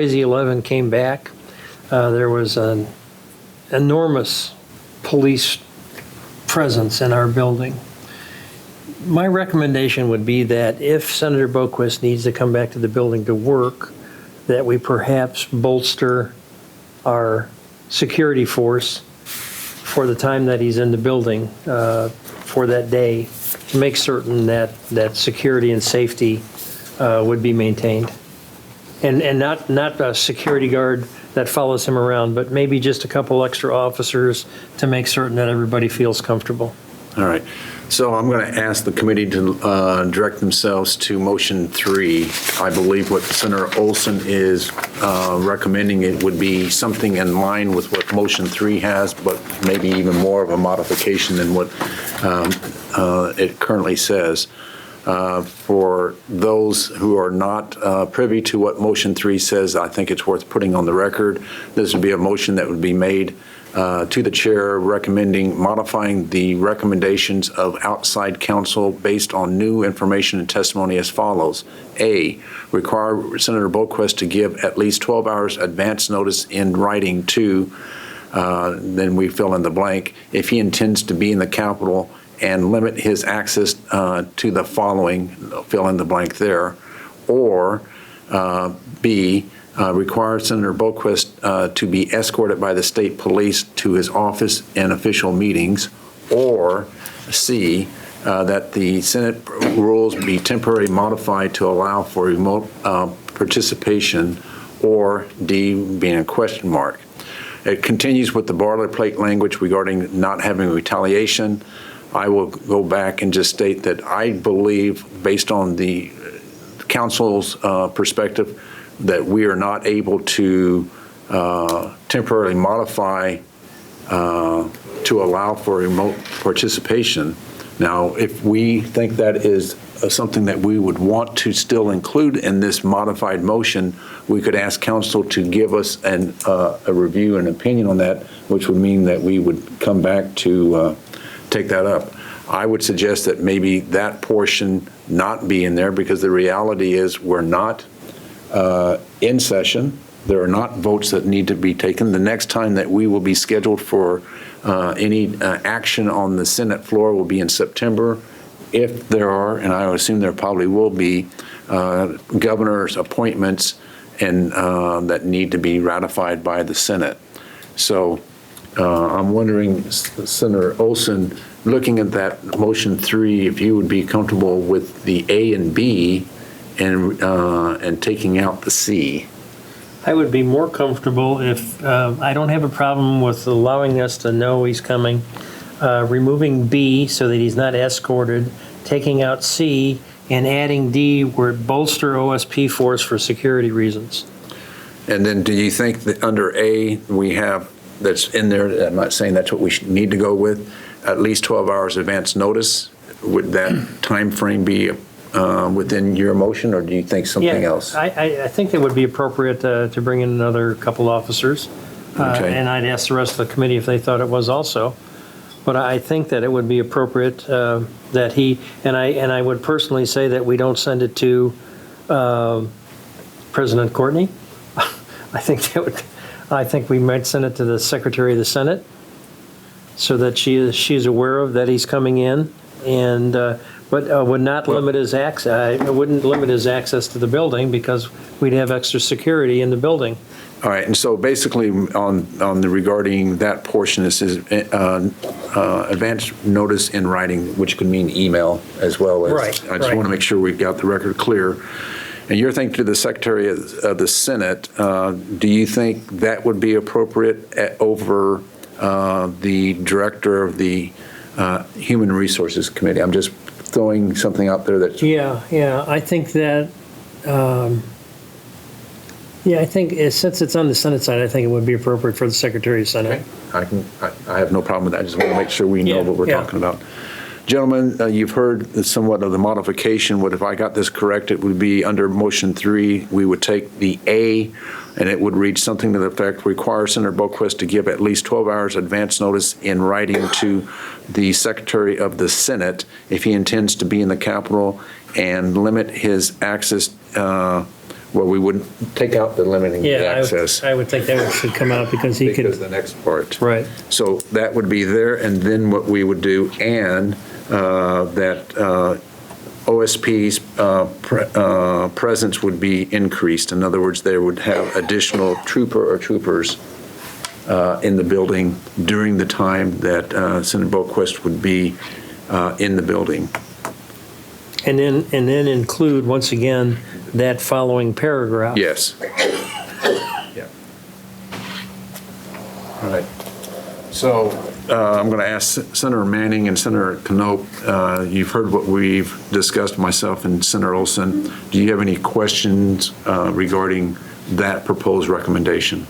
Crazy 11 came back, there was an enormous police presence in our building. My recommendation would be that if Senator Boquist needs to come back to the building to work, that we perhaps bolster our security force for the time that he's in the building for that day, to make certain that security and safety would be maintained. And not a security guard that follows him around, but maybe just a couple extra officers to make certain that everybody feels comfortable. All right. So I'm going to ask the committee to direct themselves to motion 3. I believe what Senator Olsen is recommending, it would be something in line with what motion 3 has, but maybe even more of a modification than what it currently says. For those who are not privy to what motion 3 says, I think it's worth putting on the record. This would be a motion that would be made to the chair recommending modifying the recommendations of outside counsel based on new information and testimony as follows. A, require Senator Boquist to give at least 12 hours advance notice in writing to, then we fill in the blank, if he intends to be in the Capitol, and limit his access to the following, fill in the blank there. Or B, require Senator Boquist to be escorted by the state police to his office and official meetings. Or C, that the Senate rules be temporarily modified to allow for remote participation. Or D, being a question mark. It continues with the boilerplate language regarding not having retaliation. I will go back and just state that I believe, based on the council's perspective, that we are not able to temporarily modify to allow for remote participation. Now, if we think that is something that we would want to still include in this modified motion, we could ask council to give us a review and opinion on that, which would mean that we would come back to take that up. I would suggest that maybe that portion not be in there, because the reality is we're not in session. There are not votes that need to be taken. The next time that we will be scheduled for any action on the Senate floor will be in September. If there are, and I assume there probably will be, governor's appointments and that need to be ratified by the Senate. So I'm wondering, Senator Olsen, looking at that motion 3, if you would be comfortable with the A and B and taking out the C. I would be more comfortable if, I don't have a problem with allowing us to know he's coming, removing B so that he's not escorted, taking out C, and adding D where it bolster OSP force for security reasons. And then do you think that under A we have, that's in there, I'm not saying that's what we need to go with, at least 12 hours advance notice? Would that time frame be within your motion, or do you think something else? I think it would be appropriate to bring in another couple officers. Okay. And I'd ask the rest of the committee if they thought it was also. But I think that it would be appropriate that he, and I would personally say that we don't send it to President Courtney. I think we might send it to the Secretary of the Senate so that she's aware of that he's coming in, and but would not limit his access. I wouldn't limit his access to the building because we'd have extra security in the building. All right, and so basically on the regarding that portion, this is advance notice in writing, which could mean email as well as. Right. I just want to make sure we've got the record clear. And you're thinking to the Secretary of the Senate, do you think that would be appropriate over the Director of the Human Resources Committee? I'm just throwing something out there that. Yeah, I think that. I think since it's on the Senate side, I think it would be appropriate for the Secretary of Senate. Okay. I have no problem with that. I just want to make sure we know what we're talking about. Gentlemen, you've heard somewhat of the modification. What if I got this correct? It would be under motion 3, we would take the A, and it would read something to the effect, require Senator Boquist to give at least 12 hours advance notice in writing to the Secretary of the Senate if he intends to be in the Capitol, and limit his access Well, we wouldn't take out the limiting Yeah, access. I would think that should come out because he Because could, the next part. right. So that would be there, and then what we would do, and that OSP's presence would be increased. In other words, they would have additional trooper or troopers in the building during the time that Senator Boquist would be in the building. And then include, once again, that following paragraph. Yes. Yeah. All right. So I'm going to ask Senator Manning and Senator Knope, you've heard what we've discussed, myself and Senator Olsen. Do you have any questions regarding that proposed recommendation?